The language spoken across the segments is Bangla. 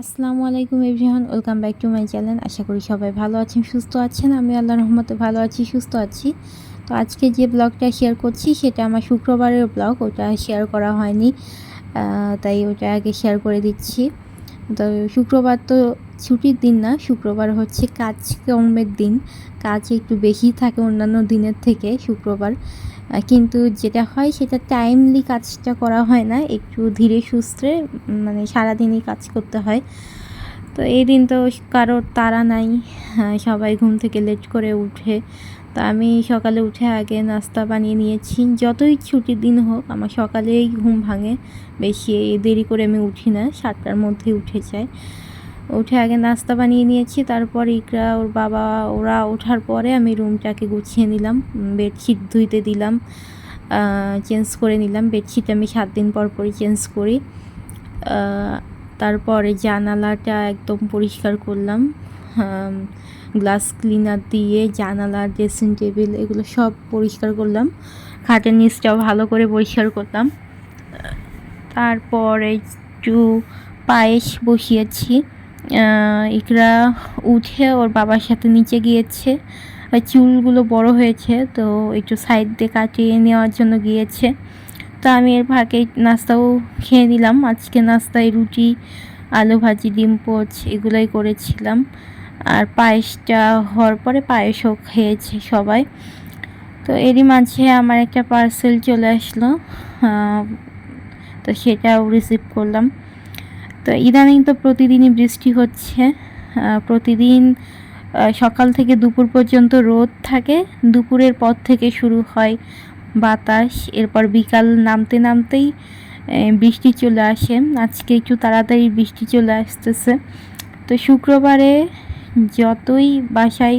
আসসালামু আলাইকুম everyone, welcome back to my channel. আশা করি সবাই ভালো আছেন, সুস্থ আছেন। আমি আল্লাহর রহমতে ভালো আছি, সুস্থ আছি। তো আজকে যে ব্লগটা শেয়ার করছি সেটা আমার শুক্রবারের ব্লগ, ওটা শেয়ার করা হয়নি, তাই ওটা আগে শেয়ার করে দিচ্ছি। তো শুক্রবার তো ছুটির দিন না, শুক্রবার হচ্ছে কাজকর্মের দিন। কাজ একটু বেশি থাকে অন্যান্য দিনের থেকে শুক্রবার, কিন্তু যেটা হয় সেটা টাইমলি কাজটা করা হয় না, একটু ধীরে সুস্থে মানে সারাদিনই কাজ করতে হয়। তো এই দিন তো কারোর তাড়া নাই, সবাই ঘুম থেকে লেট করে উঠে। তো আমি সকালে উঠে আগে নাস্তা বানিয়ে নিয়েছি। যতই ছুটির দিন হোক আমার সকালেই ঘুম ভাঙে, বেশি দেরি করে আমি উঠি না, 7টার মধ্যেই উঠে যাই। উঠে আগে নাস্তা বানিয়ে নিয়েছি, তারপর ইকরা ওর বাবা ওরা ওঠার পরে আমি রুমটাকে গুছিয়ে নিলাম, বেডশিট ধুইতে দিলাম, চেঞ্জ করে নিলাম। বেডশিট আমি 7 দিন পর পরই চেঞ্জ করি। তারপরে জানালাটা একদম পরিষ্কার করলাম, গ্লাস ক্লিনার দিয়ে জানালা, ড্রেসিং টেবিল এগুলো সব পরিষ্কার করলাম। খাটের নিচটাও ভালো করে পরিষ্কার করলাম। তারপরে একটু পায়েস বসিয়েছি। ইকরা উঠে ওর বাবার সাথে নিচে গিয়েছে, চুলগুলো বড় হয়েছে তো একটু সাইড দিয়ে কাটিয়ে নেওয়ার জন্য গিয়েছে। তো আমি এর ফাঁকে নাস্তাও খেয়ে নিলাম। আজকে নাস্তায় রুটি, আলু ভাজি, ডিম পোচ এগুলোই করেছিলাম। আর পায়েসটা হওয়ার পরে পায়েসও খেয়েছে সবাই। তো এরই মাঝে আমার একটা পার্সেল চলে আসলো, তো সেটাও রিসিভ করলাম। তো ইদানিং তো প্রতিদিনই বৃষ্টি হচ্ছে, প্রতিদিন সকাল থেকে দুপুর পর্যন্ত রোদ থাকে, দুপুরের পর থেকে শুরু হয় বাতাস, এরপর বিকাল নামতে নামতেই বৃষ্টি চলে আসে। আজকে একটু তাড়াতাড়ি বৃষ্টি চলে আসতেছে। তো শুক্রবারে যতই বাসায়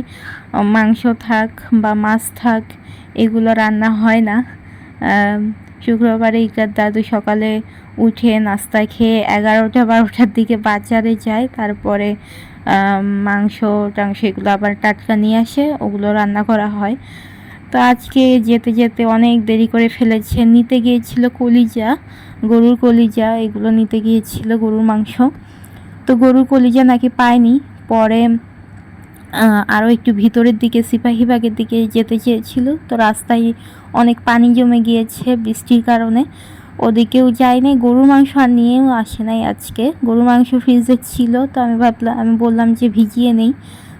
মাংস থাক বা মাছ থাক এগুলো রান্না হয় না। শুক্রবারে ইকরার দাদু সকালে উঠে নাস্তা খেয়ে 11টা-12টার দিকে বাজারে যায়, তারপরে মাংস টাংস এগুলো আবার টাটকা নিয়ে আসে, ওগুলো রান্না করা হয়। তো আজকে যেতে যেতে অনেক দেরি করে ফেলেছে। নিতে গিয়েছিল কলিজা, গরুর কলিজা এগুলো নিতে গিয়েছিল, গরুর মাংস। তো গরুর কলিজা নাকি পায়নি, পরে আরও একটু ভিতরের দিকে সিপাহীবাগের দিকে যেতে চেয়েছিল। তো রাস্তায় অনেক পানি জমে গিয়েছে বৃষ্টির কারণে, ওদিকেও যায়নি। গরুর মাংস আর নিয়েও আসে নাই আজকে। গরুর মাংস ফ্রিজে ছিল, তো আমি বললাম যে ভিজিয়ে নেই।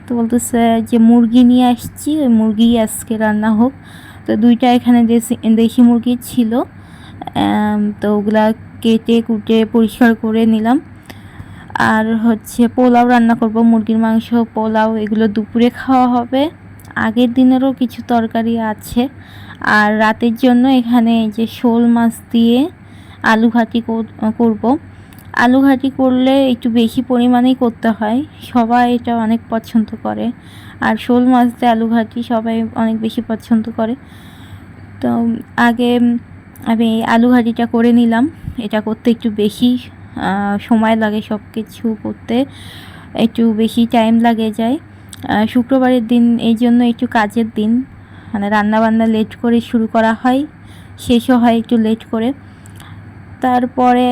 তো বলতেছে যে মুরগি নিয়ে আসছি, ওই মুরগি আজকে রান্না হোক। তো দুইটা এখানে দেশি মুরগি ছিল, তো ওগুলা কেটে কুটে পরিষ্কার করে নিলাম। আর হচ্ছে পোলাও রান্না করব, মুরগির মাংস পোলাও এগুলো দুপুরে খাওয়া হবে। আগের দিনেরও কিছু তরকারি আছে। আর রাতের জন্য এখানে যে শোল মাছ দিয়ে আলু ঘাটি করব। আলু ঘাটি করলে একটু বেশি পরিমাণেই করতে হয়, সবাই এটা অনেক পছন্দ করে। আর শোল মাছ দিয়ে আলু ঘাটি সবাই অনেক বেশি পছন্দ করে। তো আগে আমি আলু ঘাটিটা করে নিলাম। এটা করতে একটু বেশি সময় লাগে, সব কিছু করতে একটু বেশি টাইম লাগে যায়। শুক্রবারের দিন এই জন্য একটু কাজের দিন, মানে রান্নাবান্না লেট করে শুরু করা হয়, শেষও হয় একটু লেট করে। তারপরে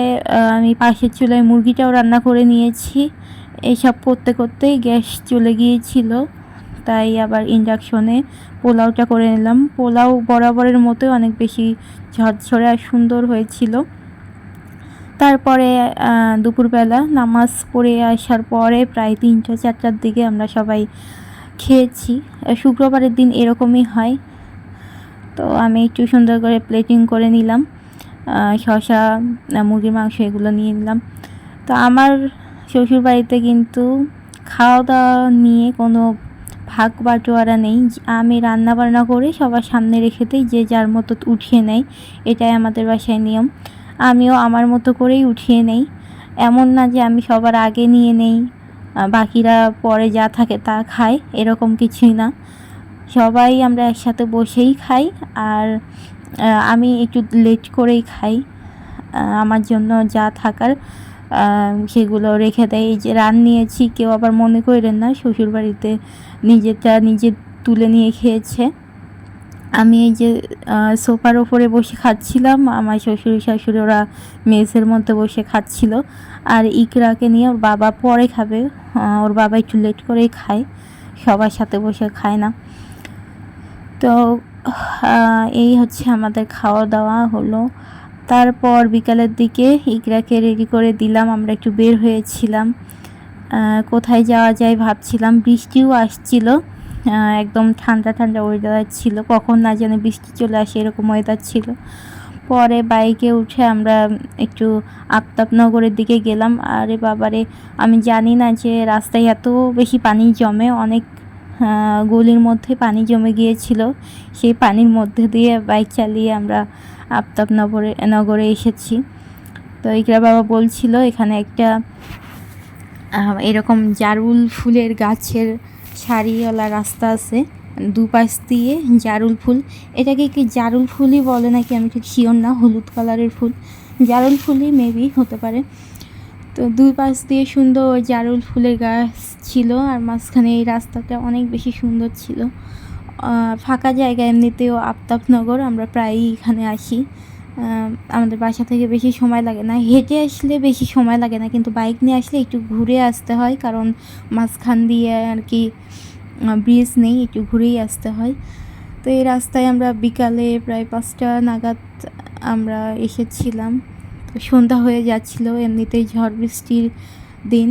আমি পাশের চুলায় মুরগিটাও রান্না করে নিয়েছি। এইসব করতে করতেই গ্যাস চলে গিয়েছিল, তাই আবার ইন্ডাকশনে পোলাওটা করে নিলাম। পোলাও বরাবরের মতো অনেক বেশি ঝরঝরে আর সুন্দর হয়েছিল। তারপরে দুপুরবেলা নামাজ পড়ে আসার পরে প্রায় 3টা-4টার দিকে আমরা সবাই খেয়েছি। শুক্রবারের দিন এরকমই হয়। তো আমি একটু সুন্দর করে প্লেটিং করে নিলাম, শসা, মুরগির মাংস এগুলো নিয়ে নিলাম। তো আমার শ্বশুরবাড়িতে কিন্তু খাওয়া দাওয়া নিয়ে কোনো ভাগ বাটোয়ারা নেই। আমি রান্না বান্না করে সবার সামনে রেখে দিই, যে যার মতো উঠিয়ে নেয়, এটাই আমাদের বাসায় নিয়ম। আমিও আমার মতো করেই উঠিয়ে নেই। এমন না যে আমি সবার আগে নিয়ে নেই, বাকিরা পরে যা থাকে তা খায়, এরকম কিছুই না। সবাই আমরা একসাথে বসেই খাই। আর আমি একটু লেট করেই খাই, আমার জন্য যা থাকার সেগুলো রেখে দেয়। এই যে রান নিয়েছি, কেউ আবার মনে করেন না শ্বশুরবাড়িতে নিজেরটা নিজে তুলে নিয়ে খেয়েছে। আমি এই যে সোফার ওপরে বসে খাচ্ছিলাম, আমার শ্বশুর শাশুড়ি ওরা মেসের মধ্যে বসে খাচ্ছিল। আর ইকরাকে নিয়ে ওর বাবা পরে খাবে, ওর বাবা একটু লেট করেই খায়, সবার সাথে বসে খায় না। তো এই হচ্ছে আমাদের খাওয়া দাওয়া হলো। তারপর বিকালের দিকে ইকরাকে রেডি করে দিলাম, আমরা একটু বের হয়েছিলাম, কোথায় যাওয়া যায় ভাবছিলাম। বৃষ্টিও আসছিল, একদম ঠান্ডা ঠান্ডা ওয়েদার ছিল, কখন না জানি বৃষ্টি চলে আসে এরকম ওয়েদার ছিল। পরে বাইকে উঠে আমরা একটু আফতাবনগরের দিকে গেলাম। আরে বাবারে, আমি জানি না যে রাস্তায় এত বেশি পানি জমে, অনেক গলির মধ্যে পানি জমে গিয়েছিল। সেই পানির মধ্যে দিয়ে বাইক চালিয়ে আমরা নগরে এসেছি। তো ইকরা বাবা বলছিল এখানে একটা এরকম জারুল ফুলের গাছের সারিওয়ালা রাস্তা আছে, দুপাশ দিয়ে জারুল ফুল, এটাকে কি জারুল ফুলই বলে নাকি আমি ঠিক শিওর না, হলুদ কালারের ফুল, জারুল ফুলই মেবি হতে পারে। তো দুই পাশ দিয়ে সুন্দর জারুল ফুলের গাছ ছিল, আর মাঝখানে এই রাস্তাটা অনেক বেশি সুন্দর ছিল। ফাঁকা জায়গা, এমনিতেও আফতাবনগর আমরা প্রায়ই এখানে আসি, আমাদের বাসা থেকে বেশি সময় লাগে না, হেঁটে আসলে বেশি সময় লাগে না, কিন্তু বাইক নিয়ে আসলে একটু ঘুরে আসতে হয়, কারণ মাঝখান দিয়ে আর কি ব্রিজ নেই, একটু ঘুরেই আসতে হয়। তো এই রাস্তায় আমরা বিকালে প্রায় 5টা নাগাদ আমরা এসেছিলাম। তো সন্ধ্যা হয়ে যাচ্ছিল, এমনিতেই ঝড় বৃষ্টির দিন,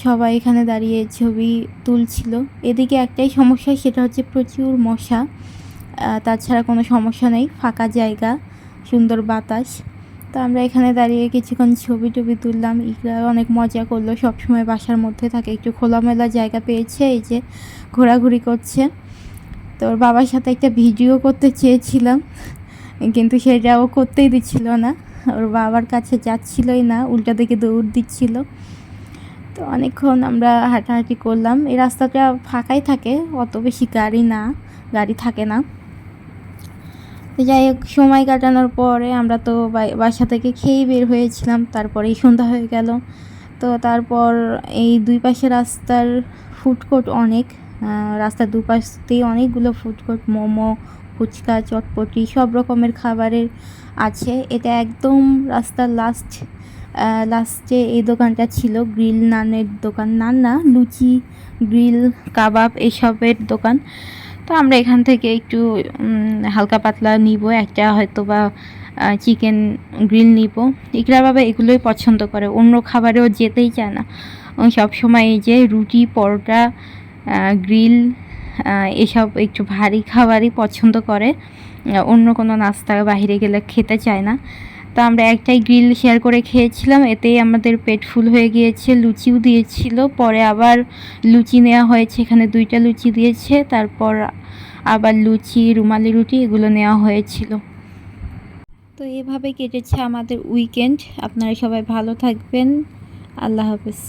সবাই এখানে দাঁড়িয়ে ছবি তুলছিল। এদিকে একটাই সমস্যা, সেটা হচ্ছে প্রচুর মশা, তাছাড়া কোনো সমস্যা নেই, ফাঁকা জায়গা, সুন্দর বাতাস। তো আমরা এখানে দাঁড়িয়ে কিছুক্ষণ ছবি টবি তুললাম। ইকরা অনেক মজা করলো, সবসময় বাসার মধ্যে থাকে, একটু খোলামেলা জায়গা পেয়েছে, এই যে ঘোরাঘুরি করছে। তো ওর বাবার সাথে একটা ভিডিও করতে চেয়েছিলাম, কিন্তু সেটাও করতেই দিচ্ছিল না, ওর বাবার কাছে যাচ্ছিলই না, উল্টা দিকে দৌড় দিচ্ছিল। তো অনেকক্ষণ আমরা হাঁটাহাঁটি করলাম। এই রাস্তাটা ফাঁকাই থাকে, অত বেশি গাড়ি থাকে না। তো যাই হোক, সময় কাটানোর পরে আমরা তো বাসা থেকে খেয়েই বের হয়েছিলাম, তারপরেই সন্ধ্যা হয়ে গেল। তো তারপর এই দুই পাশে রাস্তার ফুডকোর্ট অনেক, রাস্তার দুপাশতেই অনেকগুলো ফুডকোর্ট, মোমো, ফুচকা, চটপটি, সব রকমের খাবারের আছে। এটা একদম রাস্তার লাস্টে এই দোকানটা ছিল, গ্রিল নানের দোকান, নান না, লুচি, গ্রিল, কাবাব এসবের দোকান। তো আমরা এখান থেকে একটু হালকা পাতলা নিব, একটা হয়তো বা চিকেন গ্রিল নিব। ইকরা বাবা এগুলোই পছন্দ করে, অন্য খাবারেও যেতেই চায় না, সব সময় এই যে রুটি, পরোটা, গ্রিল, এসব একটু ভারী খাবারই পছন্দ করে, অন্য কোনো নাস্তা বাইরে গেলে খেতে চায় না। তো আমরা একটাই গ্রিল শেয়ার করে খেয়েছিলাম, এতেই আমাদের পেট ফুল হয়ে গিয়েছে। লুচিও দিয়েছিল, পরে আবার লুচি নেওয়া হয়েছে, এখানে 2টা লুচি দিয়েছে, তারপর আবার লুচি, রুমালি রুটি এগুলো নেওয়া হয়েছিল। তো এভাবে কেটেছে আমাদের উইকেন্ড। আপনারা সবাই ভালো থাকবেন, আল্লাহ হাফেজ।